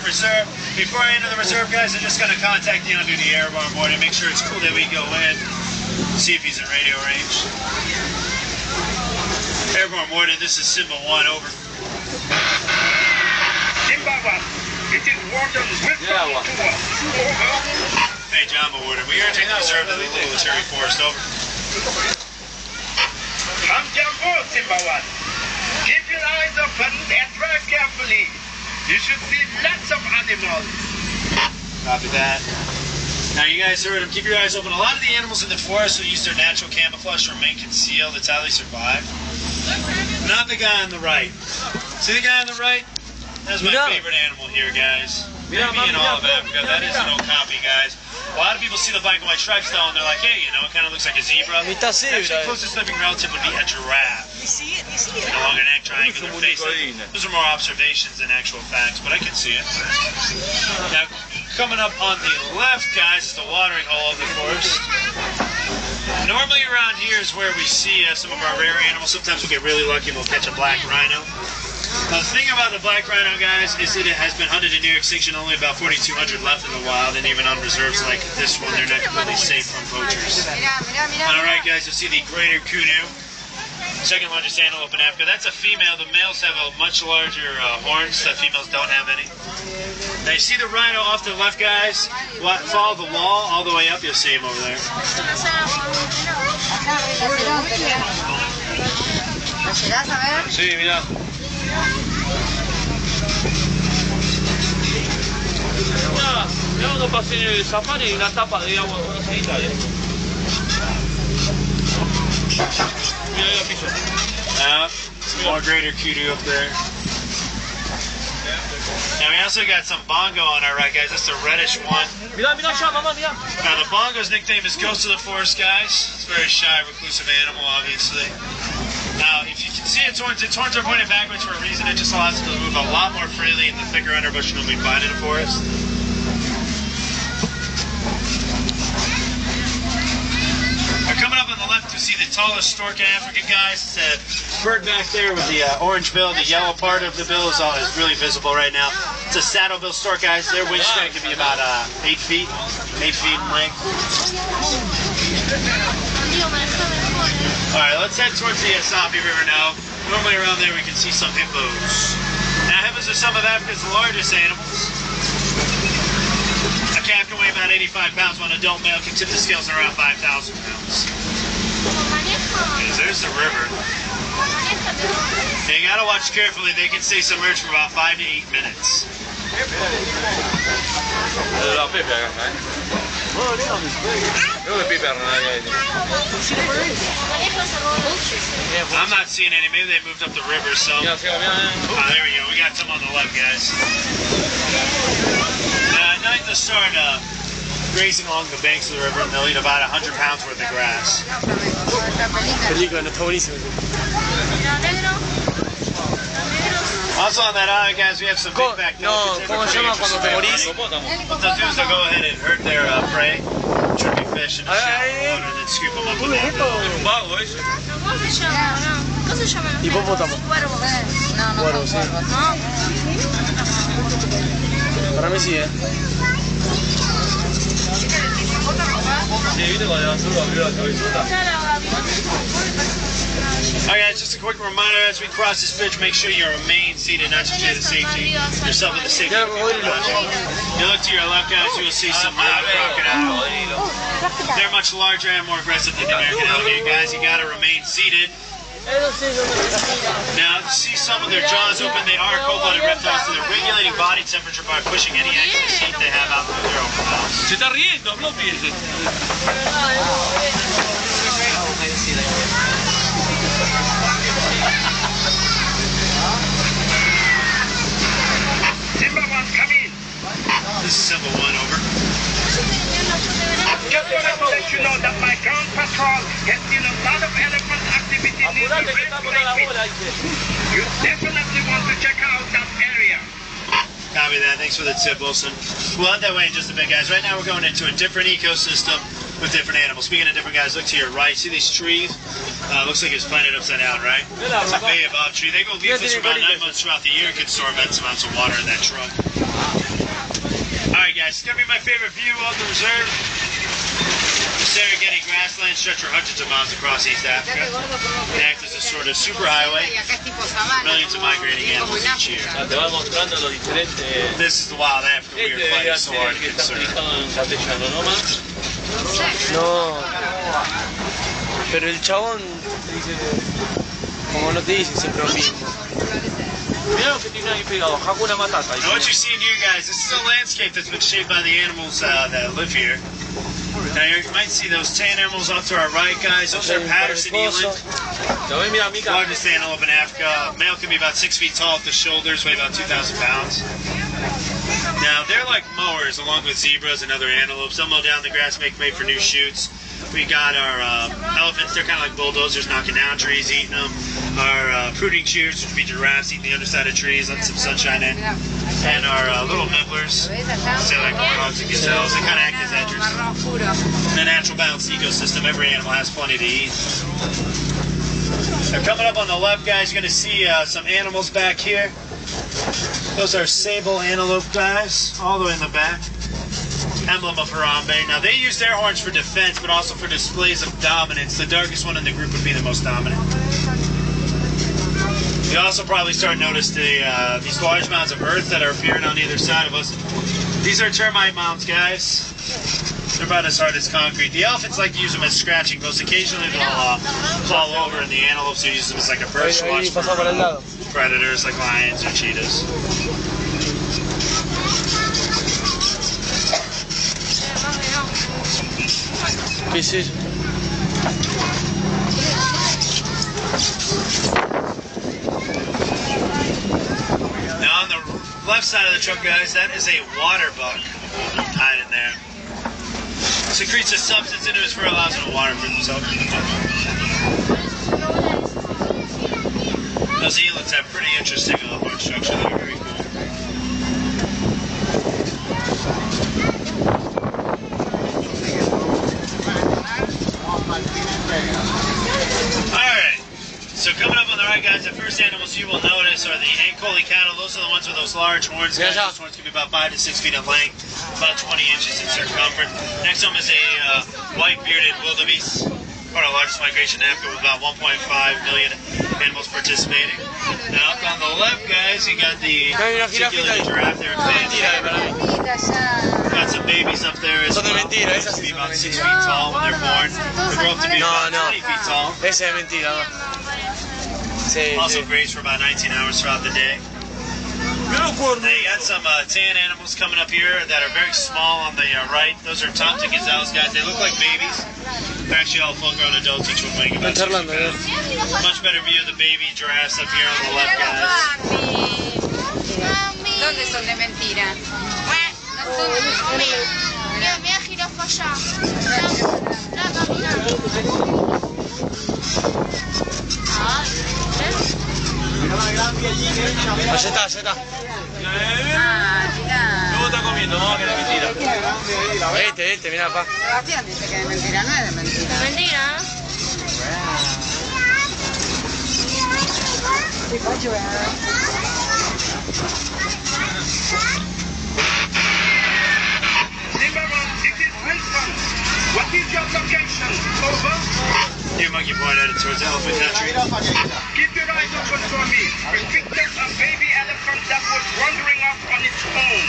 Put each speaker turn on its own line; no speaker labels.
reserve. Before I enter the reserve, guys, I'm just going to contact the on-duty airborne board and make sure it's cool that we go in. See if he's in radio range. Airborne warden, this is Symbol 1, over.
Symbol 1, it is Warden Wilson to us. Over.
Hey, Jamba warden, we are taking the reserve to the military forest, over.
Come down board, Symbol 1. Keep your eyes open and drive carefully. You should see lots of animals.
Copy that. Now you guys heard him. Keep your eyes open. A lot of the animals in the forest will use their natural camouflage to remain concealed. That's how they survive. Not the guy on the right. See the guy on the right? That's my favorite animal here, guys. Maybe in all of Africa. That is an okapi, guys. A lot of people see the black and white stripes though, and they're like, hey, you know, it kind of looks like a zebra. Actually, the closest living relative would be a giraffe. With a longer neck, triangular face. Those are more observations than actual facts, but I can see it. Now, coming up on the left, guys, is the watering hole of the forest. Normally around here is where we see some of our rare animals. Sometimes we'll get really lucky and we'll catch a black rhino. Now, the thing about the black rhino, guys, is that it has been hunted to near extinction. Only about 4,200 left in the wild, and even on reserves like this one, they're not completely safe from poachers. All right, guys, you'll see the greater kudu. Second largest antelope in Africa. That's a female. The males have a much larger horns. The females don't have any. Now you see the rhino off to the left, guys. Follow the wall all the way up. You'll see him over there. Sí, mira. Mira cuando pasé en el safari una tapa de agua bonita. More greater kudu up there. Now we also got some bongo on our right, guys. That's the reddish one. Now the bongo's nickname is Ghost of the Forest, guys. It's a very shy, reclusive animal, obviously. Now, if you can see its horns are pointed backwards for a reason. It just allows it to move a lot more freely in the thicker underbrush than we find in a forest. Coming up on the left, you see the tallest stork in Africa, guys. It's a bird back there with the orange bill. The yellow part of the bill is really visible right now. It's a saddlebill stork, guys. Their wingspan can be about 8 feet in length. All right, let's head towards the Asafi River now. Normally around there we can see some hippos. Now, hippos are some of Africa's largest animals. A calf can weigh about 85 pounds, while an adult male can tip the scales around 5,000 pounds. There's the river. You gotta watch carefully. They can stay submerged for about 5 to 8 minutes. I'm not seeing any. Maybe they moved up the river, so... there we go. We got some on the left, guys. At night they'll start grazing along the banks of the river, and they'll eat about 100 pounds worth of grass. Also on that island, guys, we have some big back dolphins. What they'll do is they'll go ahead and hurt their prey, which would be fish in the shallow water, and then scoop them up with that bill.
Hipopótamo. Cuervo, sí. Para mí sí,
Alright guys, just a quick reminder as we cross this bridge, make sure you remain seated, not just the safety, yourself in the safety of people around you. You look to your left, guys, you will see some crocodile. They're much larger and more aggressive than the American alligator, guys. You gotta remain seated. Now, see some of their jaws open. They are cold-blooded reptiles, so they're regulating body temperature by pushing any excess heat they have out through their open mouths.
Se está riendo, Floppy.
Timberman, come in.
This is Symbol 1, over.
Just wanted to let you know that my ground patrol has seen a lot of elephant activity near the red places. You definitely want to check out that area.
Copy that. Thanks for the tip, Wilson. We'll head that way in just a bit, guys. Right now we're going into a different ecosystem with different animals. Speaking of different guys, look to your right. See these trees? Looks like it's planted upside down, right? It's a baobab tree. They go leafless for about 9 months throughout the year. It can store immense amounts of water in that trunk. guys, it's gonna be my favorite view of the reserve. The Serengeti grassland stretch for hundreds of miles across East Africa. They act as a sort of superhighway. Millions of migrating animals each year. This is the wild Africa we are fighting so hard to conserve.
No. Pero el chabón dice que, como no te dice siempre lo mismo.
Now what you're seeing here, guys, this is a landscape that's been shaped by the animals that live here. Now you might see those tan animals off to our right, guys. Those are Patterson eland. Largest antelope in Africa. Male can be about 6 feet tall at the shoulders, weigh about 2,000 pounds. Now they're like mowers along with zebras and other antelopes. They'll mow down the grass, make for new shoots. We got our elephants, they're kind of like bulldozers, knocking down trees, eating them. Our fruiting shears, which would be giraffes, eating the underside of trees, letting some sunshine in. And our little nibblers, say like warthogs and gazelles, they kind of act as edgers. In a natural balanced ecosystem, every animal has plenty to eat. Now coming up on the left, guys, you're going to see some animals back here. Those are sable antelope guys, all the way in the back. Emblem of Harambe. Now they use their horns for defense, but also for displays of dominance. The darkest one in the group would be the most dominant. You also probably start to notice these large mounds of earth that are appearing on either side of us. These are termite mounds, guys. They're about as hard as concrete. The elephants like to use them as scratching posts. Occasionally they'll fall over, and the antelopes will use them as like a bird watch for predators like lions or cheetahs.
¿Qué es eso?
Now on the left side of the truck, guys, that is a water buck hiding there. Secretes a substance into his fur, allows him to waterproof himself. Those elands have pretty interesting horn structure. They're very cool. Alright, so coming up on the right, guys, the first animals you will notice are the Ankoli cattle. Those are the ones with those large horns. Guys, those horns can be about 5 to 6 feet in length, about 20 inches in circumference. Next one is a white-bearded wildebeest, part of the largest migration in Africa with about 1.5 million animals participating. Now up on the left, guys, you got the articulated giraffe there in got some babies up there as well. They used to be about 6 feet tall when they're born. They grow up to be about 20 feet tall.
Esa es mentira.
Also graze for about 19 hours throughout the day. Now you got some tan animals coming up here that are very small on the right. Those are Tomta gazelles, guys. They look like babies. They're actually all full-grown adults, each one weighing about 60 pounds. Much better view of the baby giraffes up here on the left, guys.
¿Dónde son de mentira? Mira, jirafa allá.
Allá está, allá está.
¿Cómo está comiendo?
No, que es de mentira. Mira, papá.
Sebastián dice que de mentira, no es de mentira. ¿De mentira?
What is your location? Over.
Here, monkey pointed it towards elephant country.
Keep your eyes open for me. We picked up a baby elephant that was wandering off on its own.